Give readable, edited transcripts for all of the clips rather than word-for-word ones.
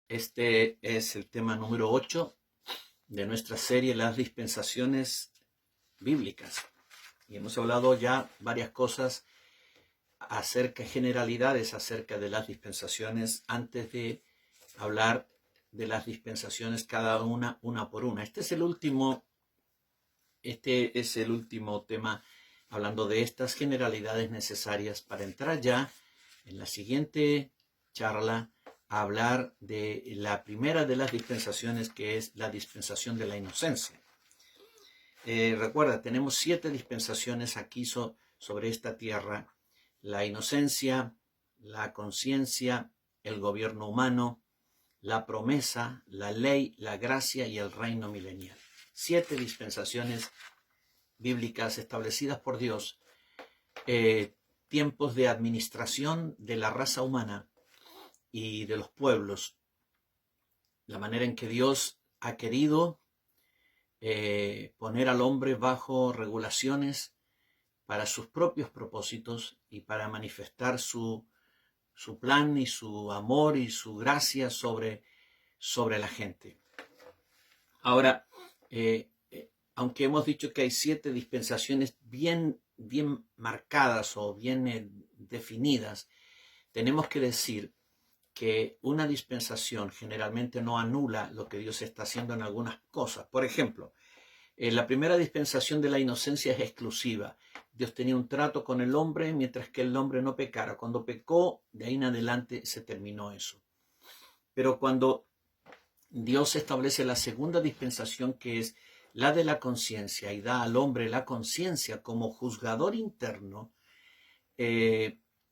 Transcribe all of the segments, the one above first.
Este es el tema número 8 de nuestra serie Las dispensaciones bíblicas. Y hemos hablado ya varias cosas generalidades acerca de las dispensaciones antes de hablar de las dispensaciones cada una por una. Este es el último tema hablando de estas generalidades necesarias para entrar ya en la siguiente charla a hablar de la primera de las dispensaciones, que es la dispensación de la inocencia. Recuerda, tenemos 7 dispensaciones aquí sobre esta tierra: la inocencia, la conciencia, el gobierno humano, la promesa, la ley, la gracia y el reino milenial. 7 dispensaciones bíblicas establecidas por Dios, tiempos de administración de la raza humana y de los pueblos, la manera en que Dios ha querido poner al hombre bajo regulaciones para sus propios propósitos y para manifestar su plan y su amor y su gracia sobre la gente. Ahora, aunque hemos dicho que hay 7 dispensaciones bien marcadas o bien definidas, tenemos que decir que una dispensación generalmente no anula lo que Dios está haciendo en algunas cosas. Por ejemplo, la primera dispensación de la inocencia es exclusiva. Dios tenía un trato con el hombre mientras que el hombre no pecara. Cuando pecó, de ahí en adelante se terminó eso. Pero cuando Dios establece la segunda dispensación, que es la de la conciencia, y da al hombre la conciencia como juzgador interno,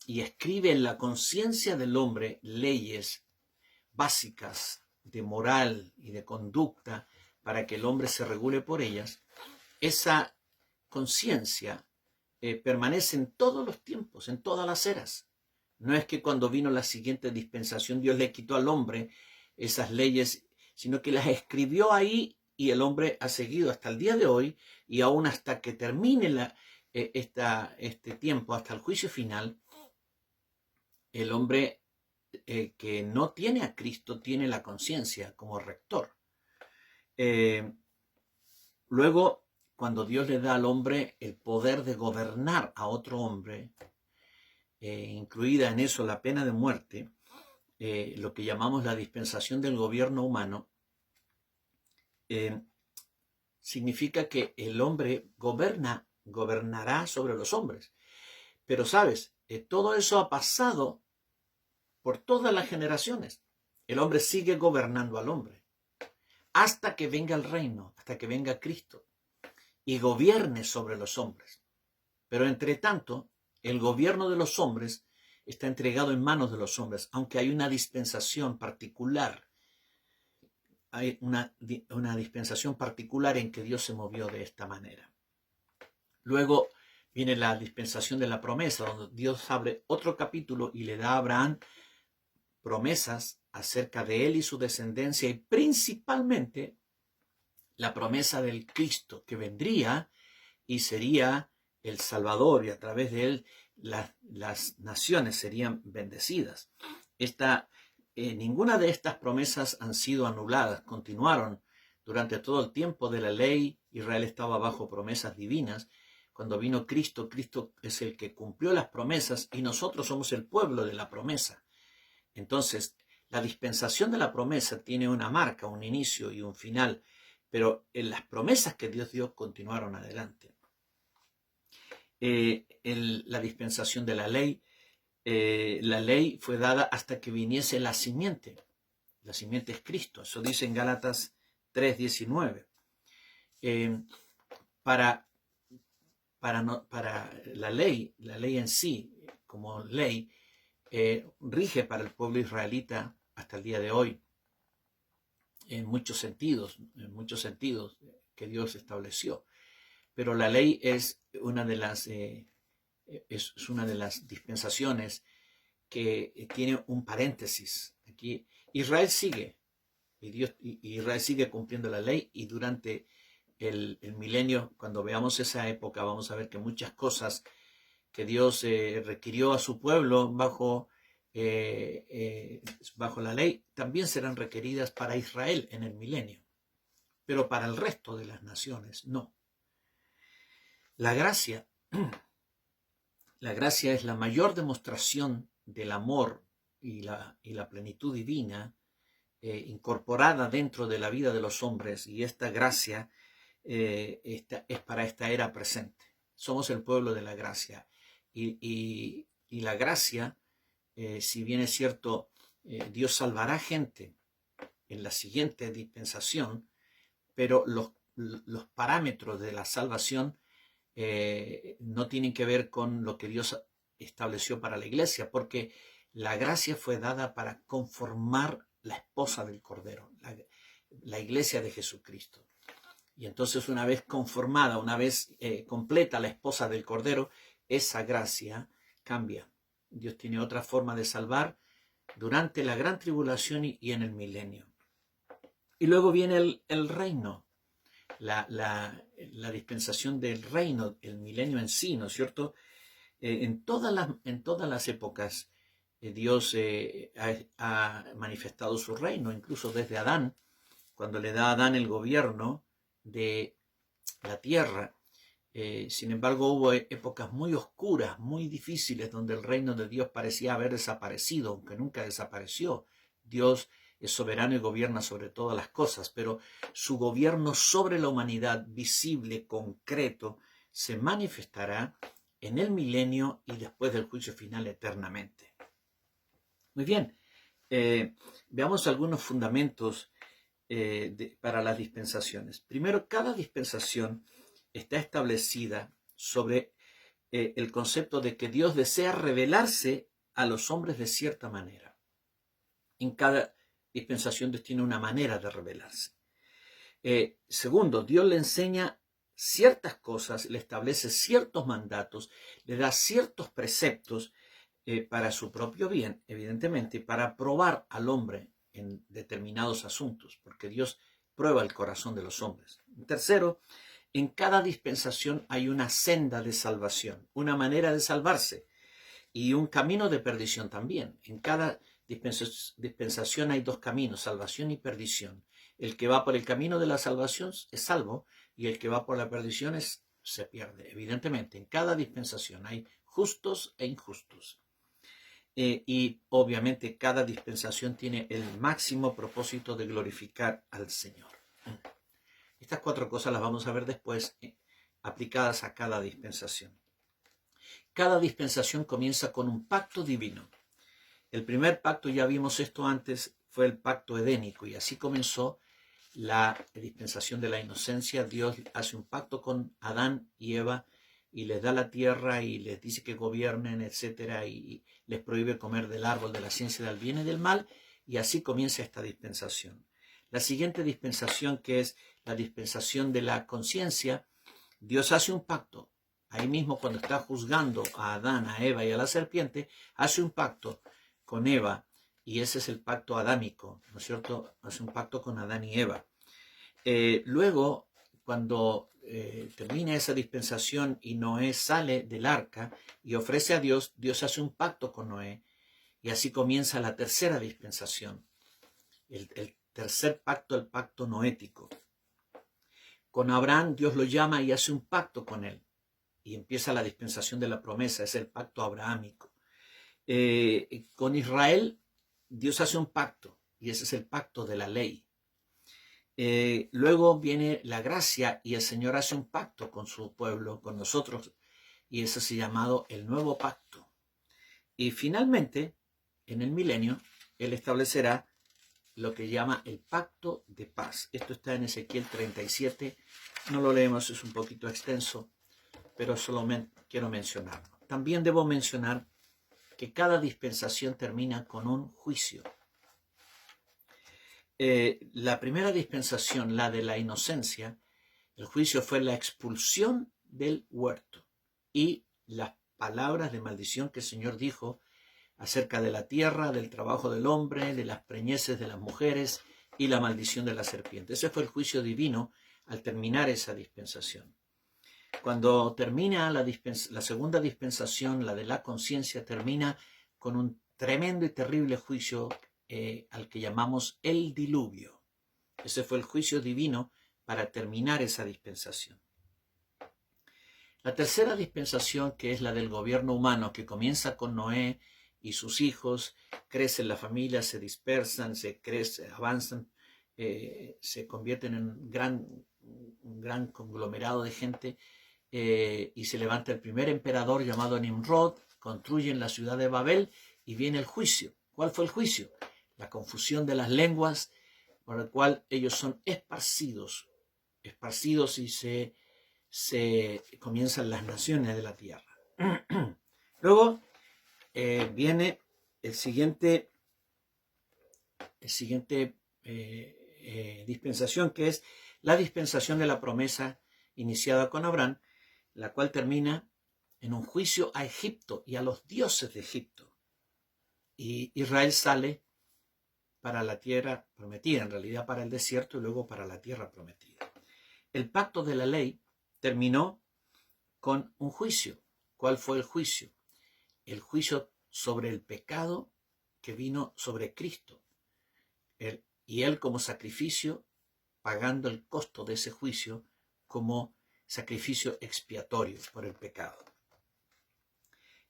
y escribe en la conciencia del hombre leyes básicas de moral y de conducta para que el hombre se regule por ellas, esa conciencia permanece en todos los tiempos, en todas las eras. No es que cuando vino la siguiente dispensación Dios le quitó al hombre esas leyes, sino que las escribió ahí y el hombre ha seguido hasta el día de hoy, y aún hasta que termine este tiempo, hasta el juicio final, el hombre que no tiene a Cristo tiene la conciencia como rector. Luego, cuando Dios le da al hombre el poder de gobernar a otro hombre, incluida en eso la pena de muerte, lo que llamamos la dispensación del gobierno humano, significa que el hombre gobernará sobre los hombres. Pero sabes, todo eso ha pasado por todas las generaciones. El hombre sigue gobernando al hombre hasta que venga el reino, hasta que venga Cristo y gobierne sobre los hombres. Pero entre tanto, el gobierno de los hombres está entregado en manos de los hombres, aunque hay una dispensación particular. Hay una dispensación particular en que Dios se movió de esta manera. Luego viene la dispensación de la promesa, donde Dios abre otro capítulo y le da a Abraham promesas acerca de él y su descendencia, y principalmente la promesa del Cristo que vendría y sería el Salvador, y a través de él las naciones serían bendecidas. Ninguna de estas promesas han sido anuladas, continuaron durante todo el tiempo de la ley. Israel estaba bajo promesas divinas. Cuando vino Cristo, Cristo es el que cumplió las promesas y nosotros somos el pueblo de la promesa. Entonces, la dispensación de la promesa tiene una marca, un inicio y un final, pero en las promesas que Dios dio continuaron adelante. La dispensación de la ley fue dada hasta que viniese la simiente. La simiente es Cristo. Eso dice en Gálatas 3:19. Para la ley en sí, como ley, rige para el pueblo israelita hasta el día de hoy, en muchos sentidos que Dios estableció. Pero la ley es una de las dispensaciones que tiene un paréntesis. Aquí Israel sigue, Israel sigue cumpliendo la ley, y durante el milenio, cuando veamos esa época, vamos a ver que muchas cosas que Dios requirió a su pueblo bajo bajo la ley, también serán requeridas para Israel en el milenio, pero para el resto de las naciones no. La gracia es la mayor demostración del amor y la plenitud divina incorporada dentro de la vida de los hombres, y esta gracia es para esta era presente. Somos el pueblo de la gracia, y la gracia, si bien es cierto, Dios salvará gente en la siguiente dispensación, pero los parámetros de la salvación no tienen que ver con lo que Dios estableció para la iglesia, porque la gracia fue dada para conformar la esposa del Cordero, la iglesia de Jesucristo. Y entonces, una vez conformada, una vez completa la esposa del Cordero, esa gracia cambia. Dios tiene otra forma de salvar durante la gran tribulación y en el milenio. Y luego viene el reino, la dispensación del reino, el milenio en sí, ¿no es cierto? En todas las épocas Dios ha manifestado su reino, incluso desde Adán, cuando le da a Adán el gobierno de la tierra. Sin embargo, hubo épocas muy oscuras, muy difíciles, donde el reino de Dios parecía haber desaparecido, aunque nunca desapareció. Dios es soberano y gobierna sobre todas las cosas, pero su gobierno sobre la humanidad, visible, concreto, se manifestará en el milenio y después del juicio final eternamente. Muy bien, veamos algunos fundamentos para las dispensaciones. Primero, cada dispensación está establecida sobre el concepto de que Dios desea revelarse a los hombres de cierta manera. En cada dispensación Dios tiene una manera de revelarse. Segundo, Dios le enseña ciertas cosas, le establece ciertos mandatos, le da ciertos preceptos para su propio bien, evidentemente, para probar al hombre en determinados asuntos, porque Dios prueba el corazón de los hombres. Tercero, en cada dispensación hay una senda de salvación, una manera de salvarse y un camino de perdición también. En cada dispensación hay dos caminos, salvación y perdición. El que va por el camino de la salvación es salvo, y el que va por la perdición se pierde. Evidentemente, en cada dispensación hay justos e injustos. Y obviamente cada dispensación tiene el máximo propósito de glorificar al Señor. Estas cuatro cosas las vamos a ver después aplicadas a cada dispensación. Cada dispensación comienza con un pacto divino. El primer pacto, ya vimos esto antes, fue el pacto edénico, y así comenzó la dispensación de la inocencia. Dios hace un pacto con Adán y Eva y les da la tierra y les dice que gobiernen, etcétera, y les prohíbe comer del árbol de la ciencia del bien y del mal, y así comienza esta dispensación. La siguiente dispensación, que es la dispensación de la conciencia, Dios hace un pacto. Ahí mismo, cuando está juzgando a Adán, a Eva y a la serpiente, hace un pacto con Eva, y ese es el pacto adámico, ¿no es cierto? Hace un pacto con Adán y Eva. Luego, cuando termina esa dispensación y Noé sale del arca y ofrece a Dios, Dios hace un pacto con Noé, y así comienza la tercera dispensación, el tercer pacto, el pacto noético. Con Abraham Dios lo llama y hace un pacto con él, y empieza la dispensación de la promesa, es el pacto abrahámico. Con Israel Dios hace un pacto, y ese es el pacto de la ley. Luego viene la gracia, y el Señor hace un pacto con su pueblo, con nosotros, y ese es llamado el nuevo pacto. Y finalmente, en el milenio, Él establecerá lo que llama el pacto de paz. Esto está en Ezequiel 37, no lo leemos, es un poquito extenso, pero solo quiero mencionarlo. También debo mencionar que cada dispensación termina con un juicio. La primera dispensación, la de la inocencia, el juicio fue la expulsión del huerto y las palabras de maldición que el Señor dijo acerca de la tierra, del trabajo del hombre, de las preñeces de las mujeres y la maldición de la serpiente. Ese fue el juicio divino al terminar esa dispensación. Cuando termina la segunda dispensación, la de la conciencia, termina con un tremendo y terrible juicio al que llamamos el diluvio. Ese fue el juicio divino para terminar esa dispensación. La tercera dispensación, que es la del gobierno humano, que comienza con Noé y sus hijos, crecen las familias, se dispersan, avanzan, se convierten en un gran conglomerado de gente, y se levanta el primer emperador llamado Nimrod, construyen la ciudad de Babel y viene el juicio. ¿Cuál fue el juicio? La confusión de las lenguas, por el cual ellos son esparcidos y se comienzan las naciones de la tierra. Luego viene el siguiente dispensación, que es la dispensación de la promesa iniciada con Abraham, la cual termina en un juicio a Egipto y a los dioses de Egipto. Y Israel sale para la tierra prometida, en realidad para el desierto y luego para la tierra prometida. El pacto de la ley terminó con un juicio. ¿Cuál fue el juicio? El juicio sobre el pecado que vino sobre Cristo. Y él como sacrificio, pagando el costo de ese juicio como sacrificio expiatorio por el pecado.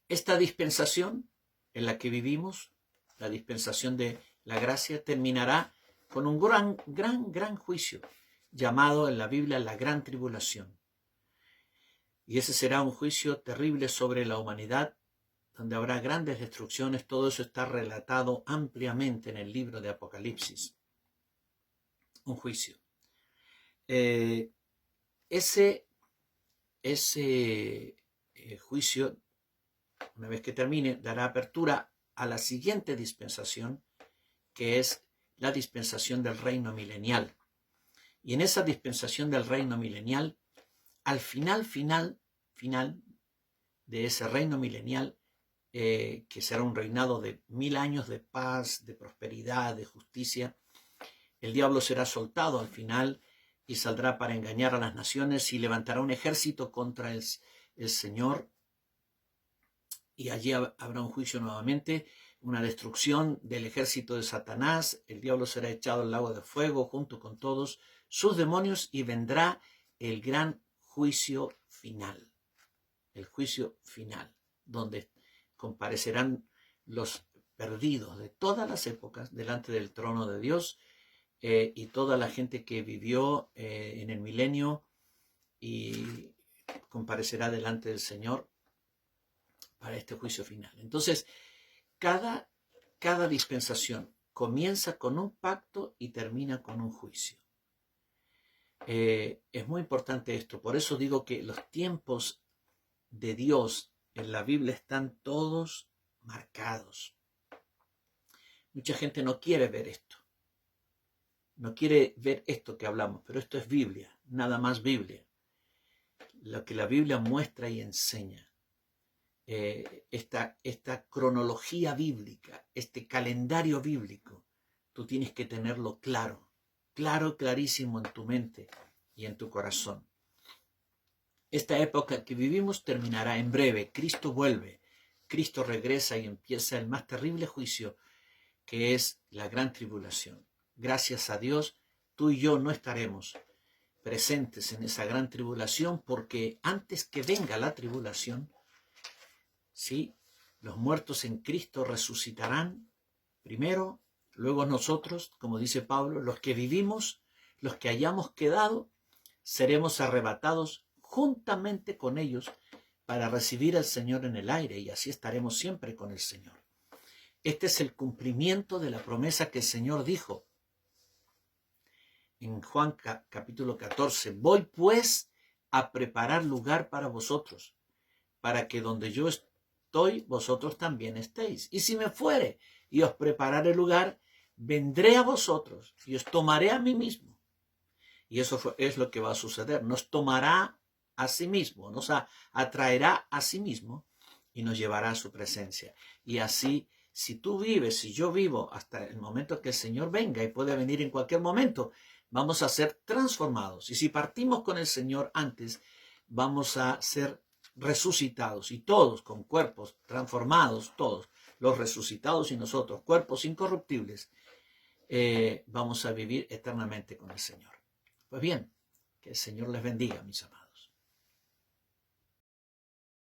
Esta dispensación en la que vivimos, la dispensación de la gracia, terminará con un gran juicio, llamado en la Biblia la gran tribulación. Y ese será un juicio terrible sobre la humanidad, donde habrá grandes destrucciones. Todo eso está relatado ampliamente en el libro de Apocalipsis. Un juicio. Ese juicio, una vez que termine, dará apertura a la siguiente dispensación, que es la dispensación del reino milenial. Y en esa dispensación del reino milenial, al final de ese reino milenial, que será un reinado de 1000 años de paz, de prosperidad, de justicia, el diablo será soltado al final y saldrá para engañar a las naciones y levantará un ejército contra el Señor, y allí habrá un juicio nuevamente, una destrucción del ejército de Satanás. El diablo será echado al lago de fuego junto con todos sus demonios y vendrá el gran juicio final. El juicio final, donde comparecerán los perdidos de todas las épocas delante del trono de Dios, y toda la gente que vivió en el milenio y comparecerá delante del Señor para este juicio final. Entonces, cada dispensación comienza con un pacto y termina con un juicio. Es muy importante esto. Por eso digo que los tiempos de Dios en la Biblia están todos marcados. Mucha gente no quiere ver esto. No quiere ver esto que hablamos, pero esto es Biblia, nada más Biblia. Lo que la Biblia muestra y enseña. Esta cronología bíblica, este calendario bíblico, tú tienes que tenerlo clarísimo en tu mente y en tu corazón. Esta época que vivimos terminará en breve. Cristo vuelve, Cristo regresa y empieza el más terrible juicio, que es la gran tribulación. Gracias a Dios, tú y yo no estaremos presentes en esa gran tribulación, porque antes que venga la tribulación, ¿sí?, los muertos en Cristo resucitarán primero, luego nosotros, como dice Pablo, los que vivimos, los que hayamos quedado, seremos arrebatados juntamente con ellos para recibir al Señor en el aire, y así estaremos siempre con el Señor. Este es el cumplimiento de la promesa que el Señor dijo en Juan capítulo 14. Voy pues a preparar lugar para vosotros, para que donde yo estoy, vosotros también estéis. Y si me fuere y os prepararé lugar, vendré a vosotros y os tomaré a mí mismo. Y eso es lo que va a suceder. Nos tomará a sí mismo, nos atraerá a sí mismo y nos llevará a su presencia. Y así, si tú vives, si yo vivo hasta el momento que el Señor venga, y puede venir en cualquier momento, vamos a ser transformados. Y si partimos con el Señor antes, vamos a ser resucitados, y todos con cuerpos transformados, todos los resucitados y nosotros, cuerpos incorruptibles, vamos a vivir eternamente con el Señor. Pues bien, que el Señor les bendiga, mis amados.